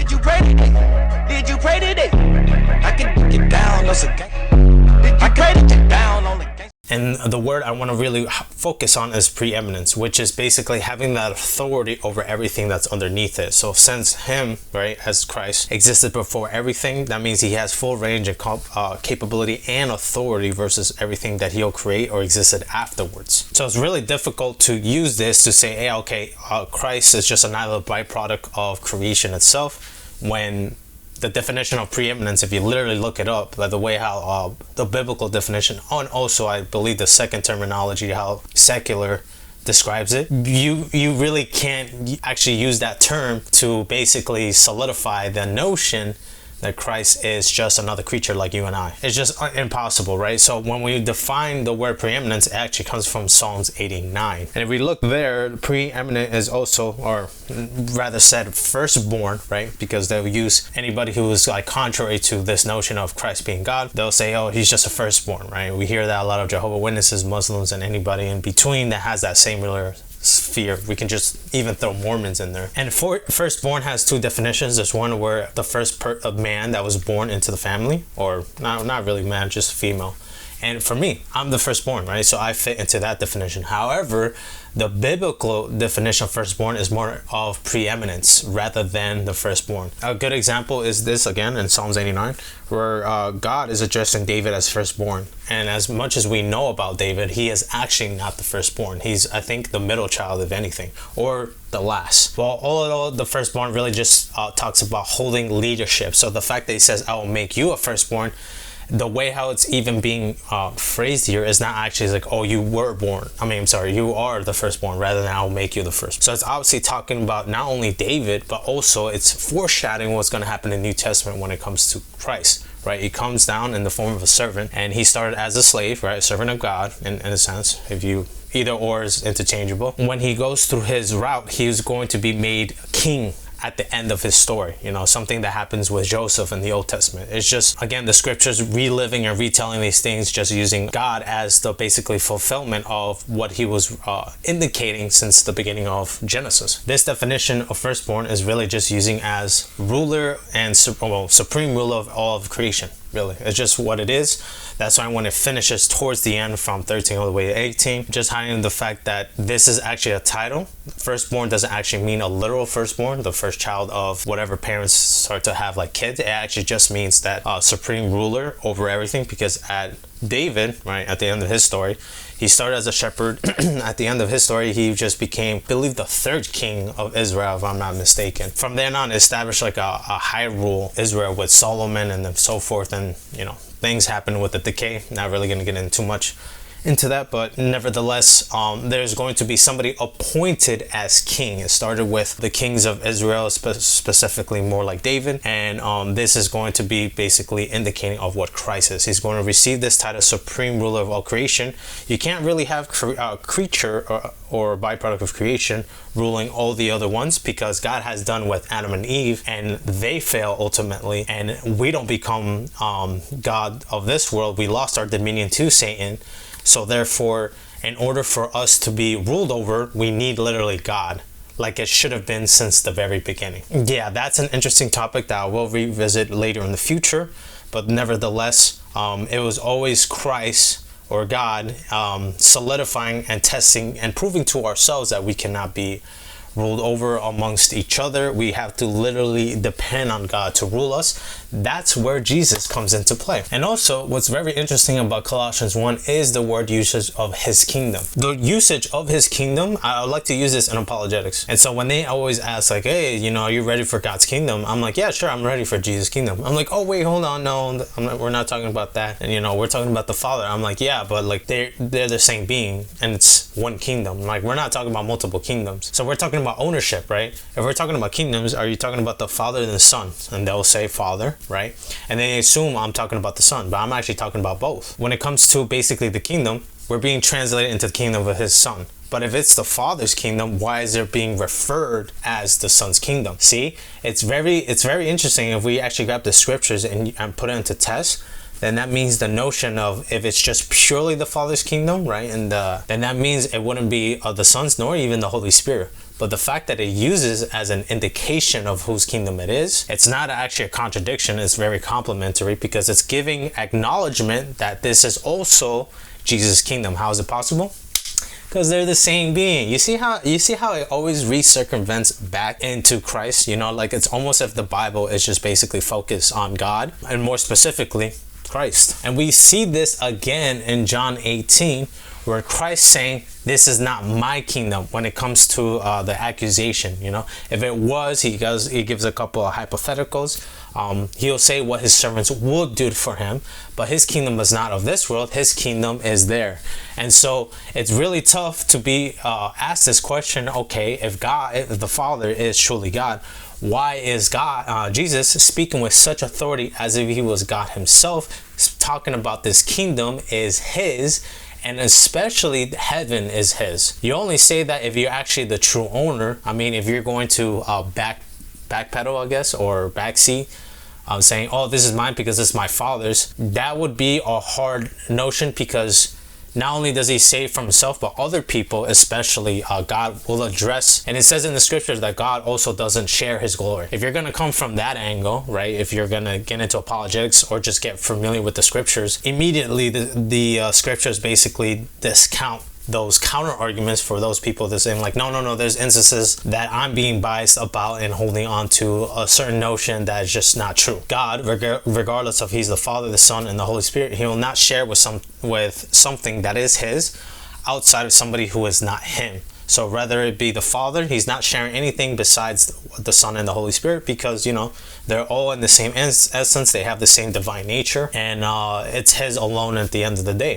Did you pray today? Did you pray today? I can get down on some gang. Did you pray to get down on the gang? And the word I want to really focus on is preeminence, which is basically having that authority over everything that's underneath it. So since him, right, as Christ existed before everything, that means he has full range and capability and authority versus everything that he'll create or existed afterwards. So it's really difficult to use this to say, hey, okay, Christ is just another byproduct of creation itself, when the definition of preeminence, if you literally look it up, by the way how the biblical definition, and also I believe the second terminology, how secular describes it, you really can't actually use that term to basically solidify the notion that Christ is just another creature like you and I. It's just impossible, right? So when we define the word preeminence, it actually comes from Psalms 89. And if we look there, preeminent is also, or rather said, firstborn, right? Because they'll use anybody who is like contrary to this notion of Christ being God. They'll say, oh, he's just a firstborn, right? We hear that a lot of Jehovah's Witnesses, Muslims, and anybody in between that has that same sphere. We can just even throw Mormons in there. And firstborn has two definitions. There's one where the first man that was born into the family, or not really man, just female. And for me, I'm the firstborn, right? So I fit into that definition. However, the biblical definition of firstborn is more of preeminence rather than the firstborn. A good example is this again in Psalms 89, where God is addressing David as firstborn. And as much as we know about David, he is actually not the firstborn. He's, I think, the middle child, if anything, or the last. Well, all in all, the firstborn really just talks about holding leadership. So the fact that he says, I will make you a firstborn, the way how it's even being phrased here is not actually like, oh, you were born. You are the firstborn, rather than I'll make you the first. So it's obviously talking about not only David, but also it's foreshadowing what's going to happen in the New Testament when it comes to Christ, right? He comes down in the form of a servant, and he started as a slave, right? A servant of God, in a sense, if you either or is interchangeable. When he goes through his route, he's going to be made king at the end of his story, something that happens with Joseph in the Old Testament. It's just, again, the scriptures reliving and retelling these things, just using God as the basically fulfillment of what he was indicating since the beginning of Genesis. This definition of firstborn is really just using as ruler and supreme ruler of all of creation. Really, it's just what it is. That's why when it finishes towards the end from 13 all the way to 18, just highlighting the fact that this is actually a title. Firstborn doesn't actually mean a literal firstborn, the first child of whatever parents start to have like kids. It actually just means that supreme ruler over everything, because at David, right, at the end of his story, he started as a shepherd. At the end of his story, he just became, I believe, the third king of Israel, if I'm not mistaken. From then on, established like a high rule Israel with Solomon and then so forth. And, things happen with the decay. Not really going to get into too much into that, but nevertheless, there's going to be somebody appointed as king. It started with the kings of Israel, specifically more like David, and this is going to be basically indicating of what Christ is. He's going to receive this title, supreme ruler of all creation. You can't really have creature or byproduct of creation ruling all the other ones, because God has done with Adam and Eve, and they fail ultimately, and we don't become God of this world. We lost our dominion to Satan. So therefore, in order for us to be ruled over, we need literally God, like it should have been since the very beginning. Yeah, that's an interesting topic that I will revisit later in the future. But nevertheless, it was always Christ or God solidifying and testing and proving to ourselves that we cannot be ruled over amongst each other. We have to literally depend on God to rule us. That's where Jesus comes into play. And also, what's very interesting about Colossians 1 is the word usage of his kingdom. The usage of his kingdom, I like to use this in apologetics. And so when they always ask like, hey, are you ready for God's kingdom? I'm like, yeah, sure, I'm ready for Jesus' kingdom. I'm like, oh, wait, hold on, no, we're not talking about that. And we're talking about the Father. I'm like, yeah, but like they're the same being, and it's one kingdom. Like, we're not talking about multiple kingdoms. So we're talking about ownership, right? If we're talking about kingdoms, are you talking about the Father and the Son? And they'll say Father, right? And they assume I'm talking about the Son, but I'm actually talking about both. When it comes to basically the kingdom, we're being translated into the kingdom of his Son. But if it's the Father's kingdom, why is it being referred as the Son's kingdom? See, it's very interesting. If we actually grab the scriptures and put it into test, then that means the notion of if it's just purely the Father's kingdom, right? And then that means it wouldn't be the Son's nor even the Holy Spirit. But the fact that it uses as an indication of whose kingdom it is, it's not actually a contradiction. It's very complementary because it's giving acknowledgement that this is also Jesus' kingdom. How is it possible? Because they're the same being. You see how it always recircumvents back into Christ? You know, like it's almost as if the Bible is just basically focused on God, and more specifically Christ. And we see this again in John 18, where Christ saying, this is not my kingdom, when it comes to the accusation. You know, if it was, he gives a couple of hypotheticals. He'll say what his servants will do for him, but his kingdom is not of this world. His kingdom is there. And so it's really tough to be asked this question. Okay, if the Father is truly God, why is Jesus speaking with such authority as if he was God himself, talking about this kingdom is his, and especially heaven is his? You only say that if you're actually the true owner. I mean, if you're going to backpedal, I guess, or backseat, saying, oh, this is mine because it's my Father's, that would be a hard notion, because not only does he say from himself, but other people, especially God, will address. And it says in the scriptures that God also doesn't share his glory. If you're going to come from that angle, right, if you're going to get into apologetics or just get familiar with the scriptures, immediately the scriptures basically discount those counter arguments for those people that saying like, no, there's instances that I'm being biased about and holding on to a certain notion that is just not true. God, regardless of he's the Father, the Son, and the Holy Spirit, he will not share with something that is his outside of somebody who is not him. So whether it be the Father, he's not sharing anything besides the Son and the Holy Spirit, because, you know, they're all in the same essence. They have the same divine nature, and it's his alone at the end of the day.